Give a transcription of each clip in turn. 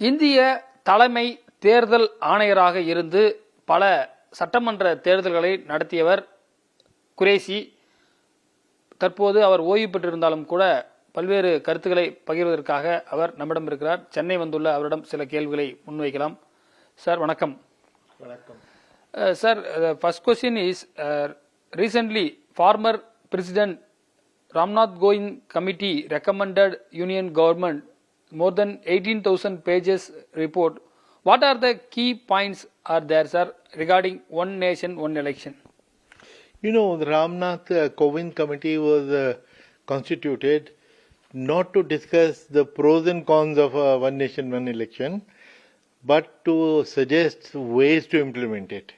இந்திய தலைமை தேர்தல் ஆணையராக இருந்து பல சட்டமன்ற தேர்தல்களை நடத்தியவர் குரேஷி. தற்போது அவர் ஓய்வு பெற்றிருந்தாலும் கூட பல்வேறு கருத்துக்களை பகிர்வதற்காக அவர் நம்மிடம் இருக்கிறார். சென்னை வந்துள்ள அவரிடம் சில கேள்விகளை முன்வைக்கலாம். சார் வணக்கம். வணக்கம் sir. First question is, recently former President Ramnath Govind committee recommended Union government more than 18,000 pages report. What are the key points are there, sir, regarding one nation, one election? You know, the Ramnath Govind committee was constituted not to discuss the pros and cons of one nation, one election, but to suggest ways to implement it.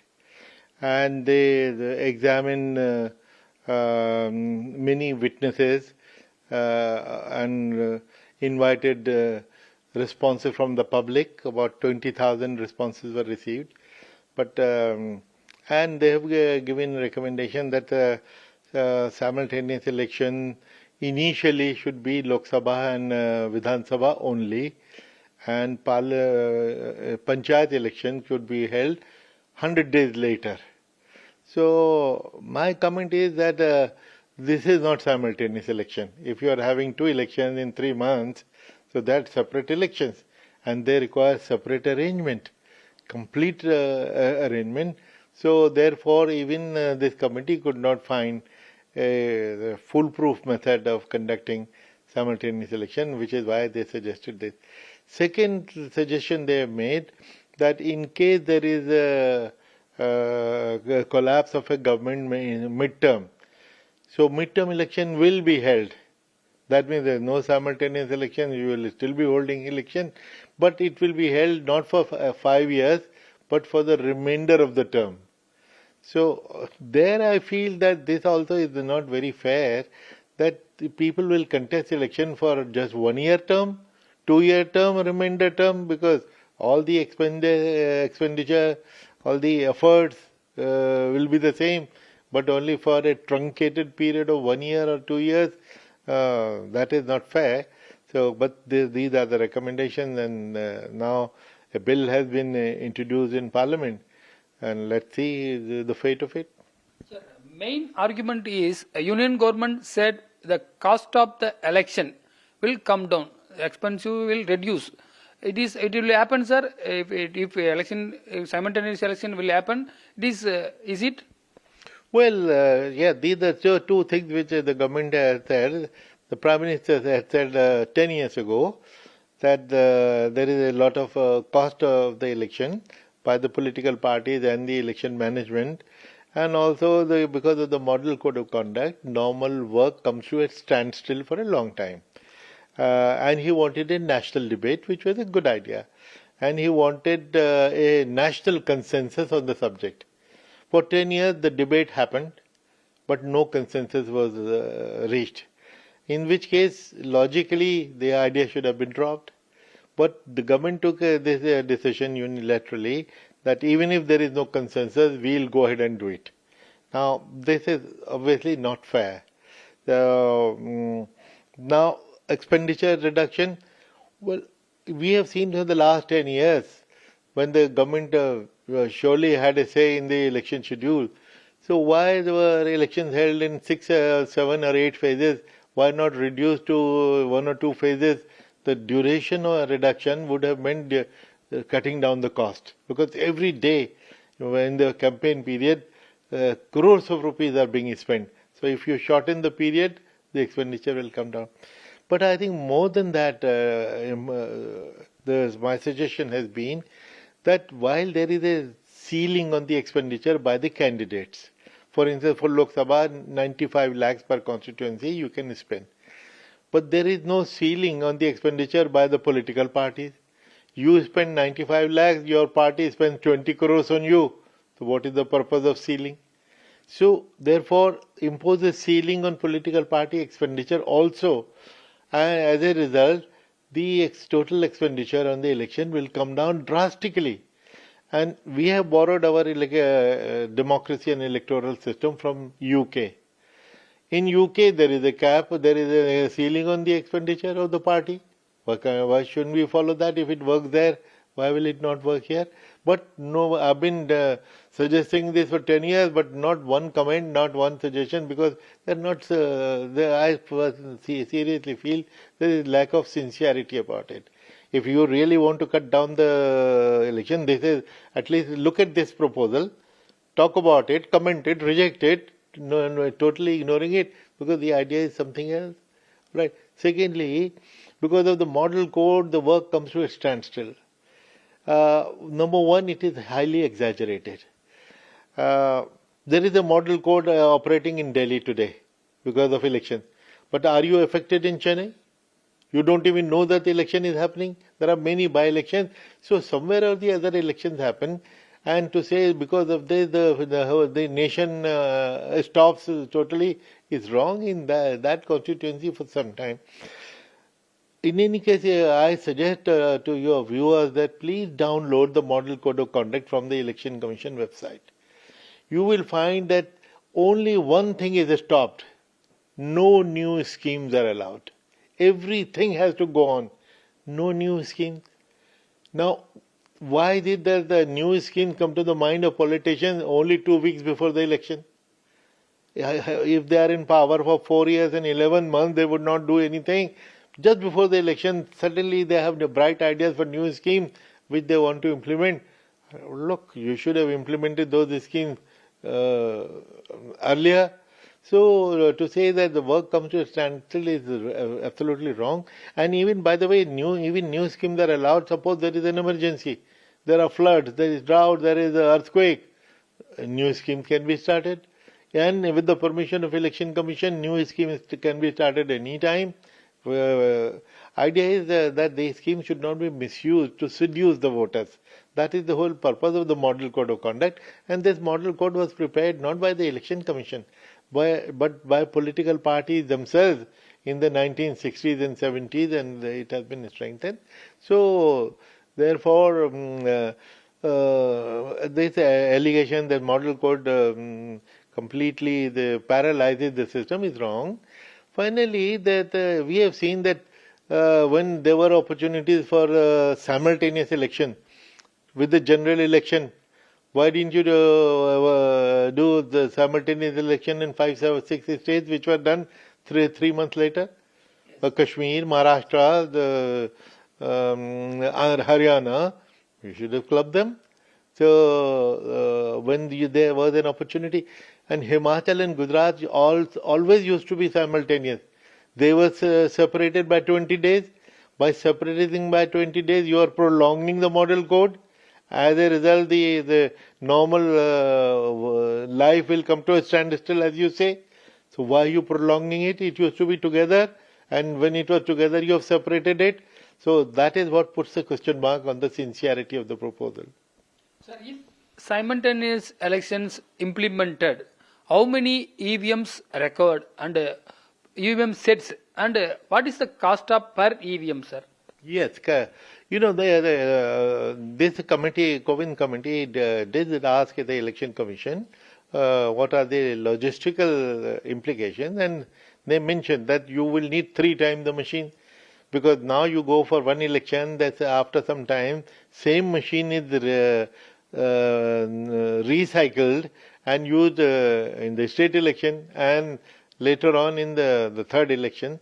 And they examine many witnesses and invited responses from the public. About 20,000 responses were received. But and they have given recommendation that simultaneous election initially should be Lok Sabha and Vidhan Sabha only, and Panchayat election should be held 100 days later. So my comment is that this is not simultaneous election. If you are having two elections in 3 months, so that's separate elections, and they require separate arrangement, complete arrangement. So therefore even this committee could not find a foolproof method of conducting simultaneous election, which is why they suggested this. Second suggestion they have made, that in case there is a collapse of a government midterm, so midterm election will be held. That means there is no simultaneous election, you will still be holding election, but it will be held not for 5 years, but for the remainder of the term. So there I feel that this also is not very fair, that the people will contest election for just 1 year term, 2 year term, remainder term, because all the expenditure, all the efforts will be the same, but only for a truncated period of 1 year or 2 years. That is not fair. So, but these are the recommendations, and now a bill has been introduced in Parliament, and let's see the fate of it. Sir, main argument is Union government said the cost of the election will come down, expense will reduce. It will happen, sir. If election, simultaneous election will happen, is it? Well, yeah, these are two things which the government has said. The Prime Minister had said 10 years ago that there is a lot of cost of the election by the political parties and the election management, and also because of the model code of conduct, normal work comes to a standstill for a long time. And he wanted a national debate, which was a good idea. And he wanted a national consensus on the subject. For 10 years, the debate happened, but no consensus was reached. In which case, logically, the idea should have been dropped. But the government took this decision unilaterally that even if there is no consensus, we'll go ahead and do it. Now, this is obviously not fair. Now, expenditure reduction, well, we have seen for the last 10 years when the government surely had a say in the election schedule. So why were elections held in 6, 7 or 8 phases? Why not reduce to 1 or 2 phases? The duration or reduction would have meant cutting down the cost, because every day in the campaign period, crores of rupees are being spent. So if you shorten the period, the expenditure will come down. But I think more than that, my suggestion has been that while there is a ceiling on the expenditure by the candidates, for instance, for Lok Sabha, 95 lakhs per constituency you can spend. But there is no ceiling on the expenditure by the political parties. You spend 95 lakhs, your party spends 20 crores on you. So what is the purpose of ceiling? So therefore, impose a ceiling on political party expenditure also. And as a result, the total expenditure on the election will come down drastically. And we have borrowed our democracy and electoral system from UK. In UK, there is a cap, there is a ceiling on the expenditure of the party. Why shouldn't we follow that? If it works there, why will it not work here? But no, I've been suggesting this for 10 years, but not one comment, not one suggestion, because they're not. I seriously feel there is lack of sincerity about it. If you really want to cut down the election, this is at least look at this proposal, talk about it, comment it, reject it, totally ignoring it, because the idea is something else, right? Secondly, because of the model code, the work comes to a standstill. Number one, it is highly exaggerated. There is a model code operating in Delhi today because of elections. But are you affected in Chennai? You don't even know that the election is happening. There are many by-elections. So somewhere or the other elections happen. And to say because of this the nation stops totally is wrong in that constituency for some time. In any case, I suggest to your viewers that please download the Model Code of Conduct from the Election Commission website. You will find that only one thing is stopped. No new schemes are allowed. Everything has to go on. No new schemes. Now, why did the new scheme come to the mind of politicians only 2 weeks before the election? If they are in power for 4 years and 11 months, they would not do anything. Just before the election, suddenly they have the bright ideas for new schemes which they want to implement. Look, you should have implemented those schemes earlier. So to say that the work comes to a standstill is absolutely wrong. And even, by the way, even new schemes are allowed. Suppose there is an emergency, there are floods, there is drought, there is an earthquake. A new scheme can be started. And with the permission of Election Commission, new schemes can be started any time. Idea is that the scheme should not be misused to seduce the voters. That is the whole purpose of the Model Code of Conduct. And this Model Code was prepared not by the Election Commission, but by political parties themselves in the 1960s and 70s, and it has been strengthened. So, therefore, this allegation that Model Code completely paralyzes the system is wrong. Finally, that we have seen that when there were opportunities for simultaneous election with the general election, why didn't you do the simultaneous election in 5, 7, 6 states which were done 3 months later? Kashmir, Maharashtra, Haryana, you should have clubbed them. So when there was an opportunity, and Himachal and Gujarat always used to be simultaneous. They were separated by 20 days. By separating by 20 days, you are prolonging the model code. As a result, the normal life will come to a standstill, as you say. So why are you prolonging it? It used to be together, and when it was together, you have separated it. So that is what puts a question mark on the sincerity of the proposal. Sir, if simultaneous elections implemented, how many EVMs recovered and EVM sets, and what is the cost of per EVM, sir? Yes, you know, this committee, COVID committee, did ask the Election Commission what are the logistical implications, and they mentioned that you will need 3 times the machine, because now you go for one election, that's after some time, same machine is recycled and used in the state election and later on in the third election.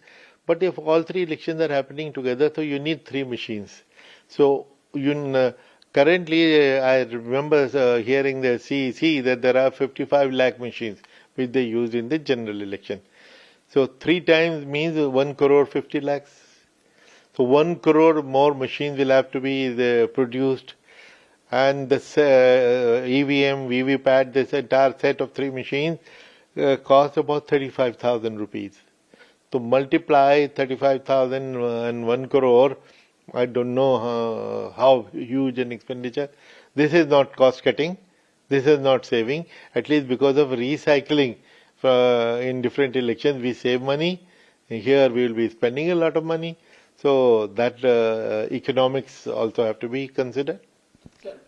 But if all 3 elections are happening together, so you need 3 machines. So currently, I remember hearing the CEC that there are 55 lakh machines which they use in the general election. So 3 times means 1 crore 50 lakhs. So 1 crore more machines will have to be produced. And the EVM, VVPAT, this entire set of 3 machines cost about 35,000 rupees. To multiply 35,000 and 1 crore, I don't know how huge an expenditure. This is not cost cutting. This is not saving. At least because of recycling in different elections, we save money. Here we will be spending a lot of money. So that economics also have to be considered.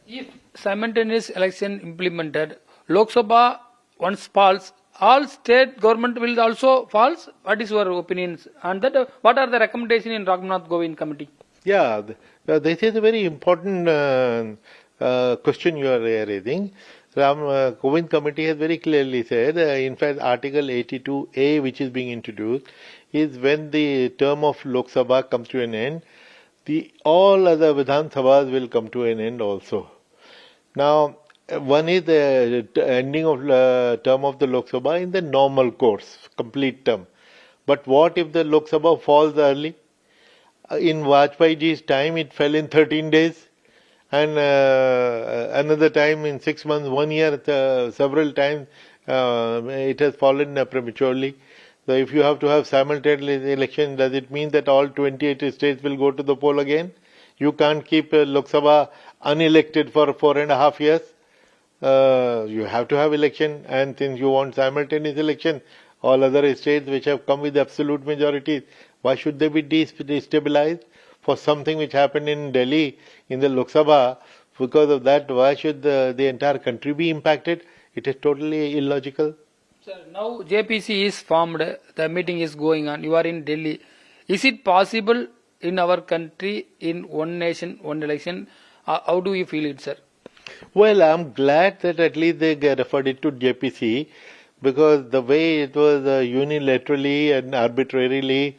If simultaneous election implemented, Lok Sabha once falls, all state government will also falls. What is your opinions on that? What are the recommendations in Raghunath Govind committee? Yeah, this is a very important question you are raising. Govind committee has very clearly said, in fact, Article 82A, which is being introduced, is when the term of Lok Sabha comes to an end, all other Vidhan Sabhas will come to an end also. Now, one is the ending of term of the Lok Sabha in the normal course, complete term. But what if the Lok Sabha falls early? In Vajpayeeji's time, it fell in 13 days. And another time in 6 months, 1 year, several times, it has fallen prematurely. So if you have to have simultaneous election, does it mean that all 28 states will go to the poll again? You can't keep Lok Sabha unelected for 4.5 years. You have to have election, and since you want simultaneous election, all other states which have come with absolute majorities, why should they be destabilized for something which happened in Delhi in the Lok Sabha? Because of that, why should the entire country be impacted? It is totally illogical. Sir, now JPC is formed, the meeting is going on, you are in Delhi. Is it possible in our country in one nation, one election? How do you feel it, sir? Well, I'm glad that at least they referred it to JPC, because the way it was unilaterally and arbitrarily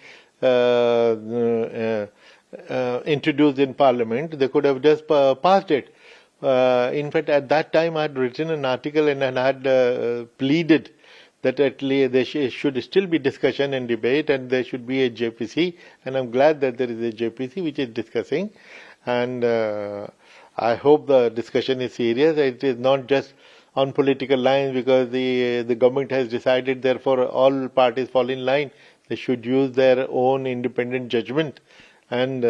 introduced in Parliament, they could have just passed it. In fact, at that time I had written an article and I had pleaded that at least there should still be discussion and debate and there should be a JPC, and I'm glad that there is a JPC which is discussing, and I hope the discussion is serious. It is not just on political lines because the government has decided, therefore all parties fall in line. They should use their own independent judgment and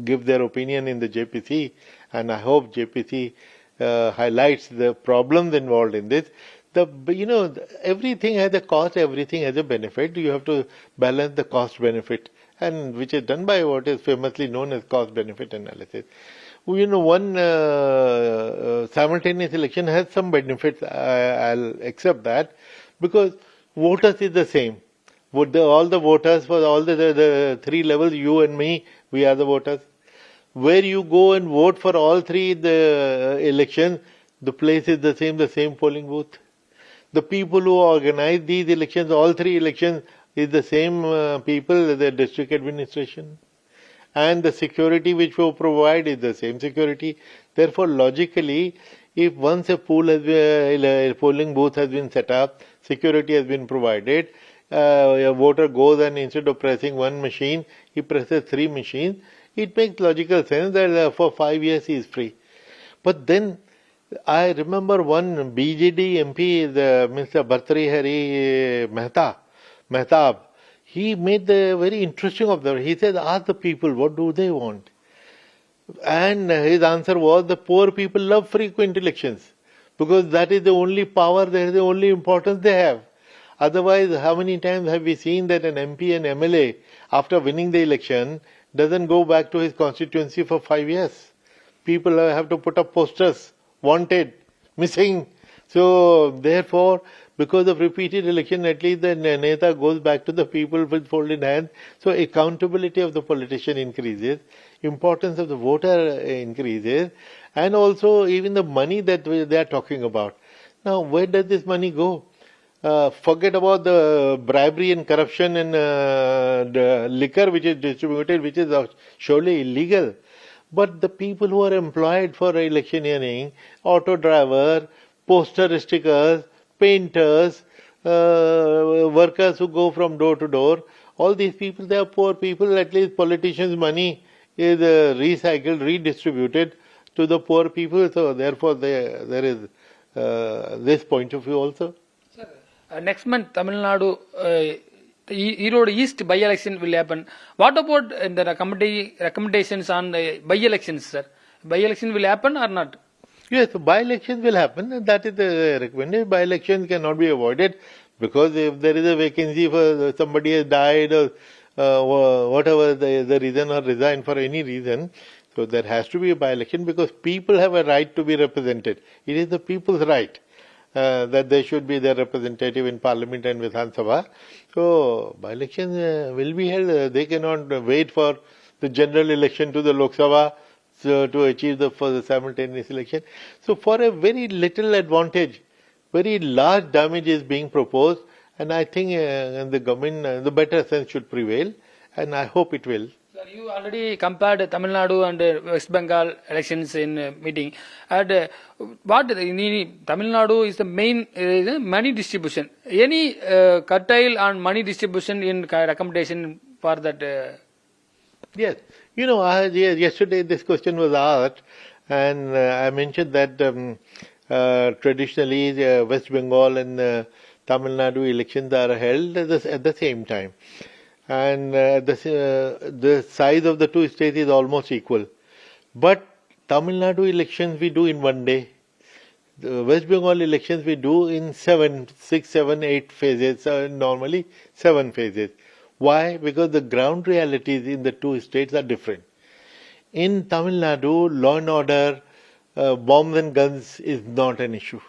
give their opinion in the JPC, and I hope JPC highlights the problems involved in this. Everything has a cost, everything has a benefit. You have to balance the cost benefit, and which is done by what is famously known as cost benefit analysis. One simultaneous election has some benefits. I'll accept that, because voters is the same. All the voters for all the three levels, you and me, we are the voters. Where you go and vote for all three the elections, the place is the same polling booth. The people who organize these elections, all three elections, is the same people, the district administration. And the security which we provide is the same security. Therefore, logically, if once a polling booth has been set up, security has been provided, a voter goes and instead of pressing one machine, he presses 3 machines, it makes logical sense that for 5 years he is free. But then, I remember one BJD MP, Mr. Bhartrihari Mehtab, he made the very interesting observation. He said, ask the people, what do they want? And his answer was, the poor people love frequent elections, because that is the only power, that is the only importance they have. Otherwise, how many times have we seen that an MP and MLA, after winning the election, doesn't go back to his constituency for 5 years? People have to put up posters, wanted, missing. So, therefore, because of repeated election, at least the Neta goes back to the people with folded hands. So, accountability of the politician increases, importance of the voter increases, and also even the money that they are talking about. Now, where does this money go? Forget about the bribery and corruption and the liquor which is distributed, which is surely illegal. But the people who are employed for electioneering, auto driver, poster stickers, painters, workers who go from door to door, all these people, they are poor people. At least politicians' money is recycled, redistributed to the poor people. So therefore there is this point of view also. Sir, next month Tamil Nadu Erode East by-election will happen. What about the recommendations on the by-elections, sir? By-election will happen or not? Yes, by-elections will happen, and that is the recommended. By-elections cannot be avoided, because if there is a vacancy for somebody has died or whatever the reason, or resigned for any reason, so there has to be a by-election, because people have a right to be represented. It is the people's right. that they should be their representative in Parliament and Vidhan Sabha. So by-elections will be held. They cannot wait for the general election to the Lok Sabha to achieve for the simultaneous election. So for a very little advantage, very large damage is being proposed, and I think the government, the better sense should prevail, and I hope it will. Sir, you already compared Tamil Nadu and West Bengal elections in meeting. And Tamil Nadu is the main money distribution. Any curtail on money distribution in recommendation for that? Yes. You know, yesterday this question was asked, and I mentioned that traditionally West Bengal and Tamil Nadu elections are held at the same time. And the size of the two states is almost equal. But Tamil Nadu elections we do in one day. The West Bengal elections we do in 6, 7, 8 phases, normally 7 phases. Why? Because the ground realities in the two states are different. In Tamil Nadu, law and order, bombs and guns is not an issue.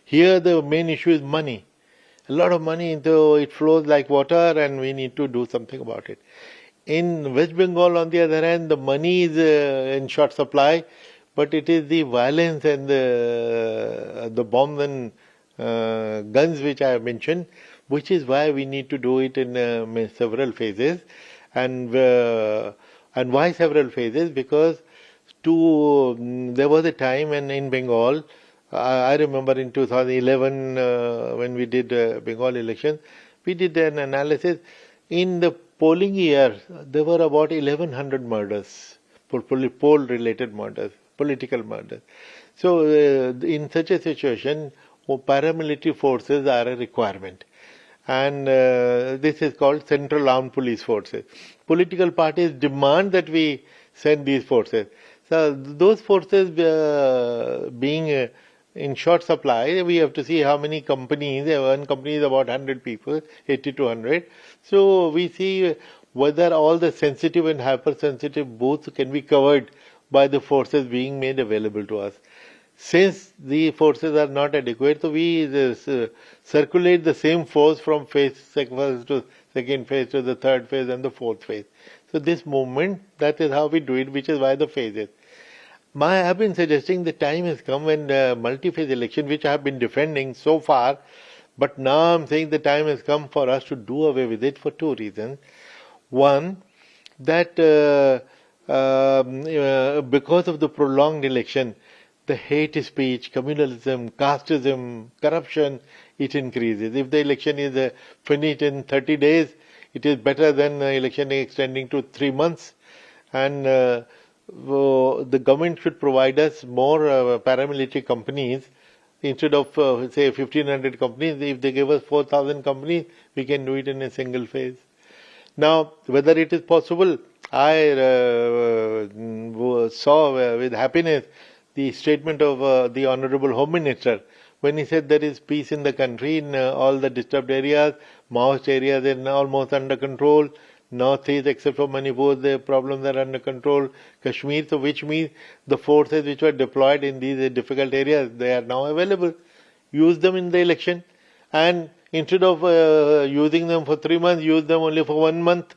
Here the main issue is money. A lot of money, it flows like water, and we need to do something about it. In West Bengal, on the other hand, the money is in short supply, but it is the violence and the bombs and guns which I have mentioned, which is why we need to do it in several phases. And why several phases? Because there was a time when in Bengal, I remember in 2011 when we did Bengal elections, we did an analysis. In the polling year, there were about 1100 murders, poll-related murders, political murders. So in such a situation, paramilitary forces are a requirement. And this is called Central Armed Police Forces. Political parties demand that we send these forces. So those forces being in short supply, we have to see how many companies. One company is about 100 people, 80 to 100. So we see whether all the sensitive and hypersensitive booths can be covered by the forces being made available to us. Since the forces are not adequate, so we circulate the same force from second phase to the third phase and the fourth phase. So this movement, that is how we do it, which is why the phases. I have been suggesting the time has come when multi-phase election, which I have been defending so far, but now I'm saying the time has come for us to do away with it for two reasons. One, that because of the prolonged election, the hate speech, communalism, casteism, corruption, it increases. If the election is finished in 30 days, it is better than the election extending to 3 months. And the government should provide us more paramilitary companies. Instead of, say, 1,500 companies, if they give us 4,000 companies, we can do it in a single phase. Now, whether it is possible, I saw with happiness the statement of the Honorable Home Minister when he said there is peace in the country in all the disturbed areas, Maoist areas are almost under control. Northeast, except for Manipur, the problems are under control. Kashmir, so which means the forces which were deployed in these difficult areas, they are now available. Use them in the election, and instead of using them for 3 months, use them only for 1 month.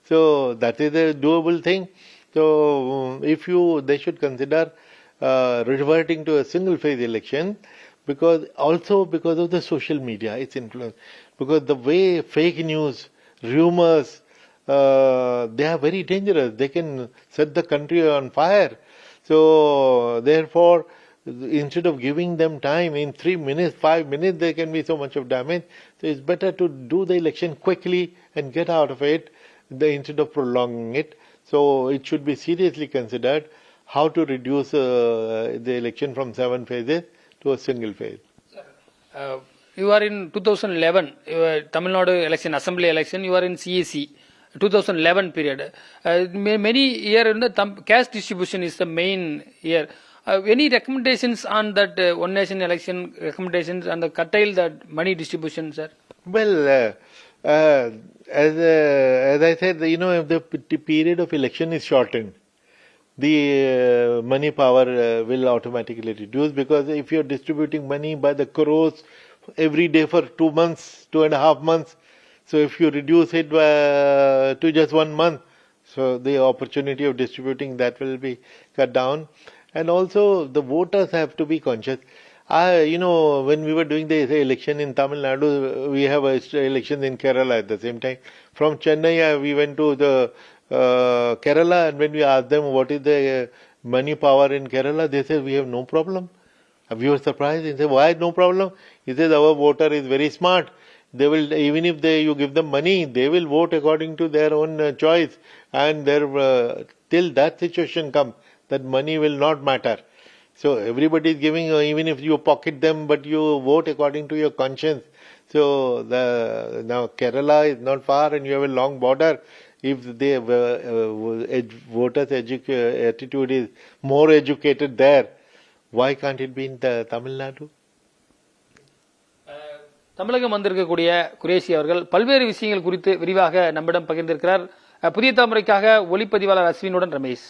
So that is a doable thing. So they should consider reverting to a single phase election, because of the social media, its influence. Because the way fake news, rumors, they are very dangerous. They can set the country on fire. So therefore, instead of giving them time, in 3 minutes, 5 minutes, there can be so much of damage. So it's better to do the election quickly and get out of it instead of prolonging it. So it should be seriously considered how to reduce the election from 7 phases to a single phase. You are in 2011, Tamil Nadu election, assembly election, you are in CAC. 2011 period. Many year in the cash distribution is the main year. Any recommendations on that one nation election recommendations and the curtail that money distribution, sir? Well, as I said, if the period of election is shortened, the money power will automatically reduce, because if you're distributing money by the crores every day for 2 months, 2.5 months, so if you reduce it to just 1 month, so the opportunity of distributing that will be cut down. And also the voters have to be conscious. When we were doing the election in Tamil Nadu, we have elections in Kerala at the same time. From Chennai, we went to the Kerala, and when we asked them what is the money power in Kerala, they said we have no problem. We were surprised. They said, why no problem? He says our voter is very smart. They will, even if you give them money, they will vote according to their own choice. And till that situation comes, that money will not matter. So everybody is giving, even if you pocket them, but you vote according to your conscience. So now Kerala is not far, and you have a long border. If the voters' attitude is more educated there, why can't it be in Tamil Nadu? தமிழகம் வந்திருக்கக்கூடிய குரேஷி அவர்கள் பல்வேறு விஷயங்கள் குறித்து விரிவாக நம்மிடம் பகிர்ந்திருக்கிறார். புதிய தலைமுறைக்காக ஒளிப்பதிவாளர் அஸ்வினுடன் ரமேஷ்.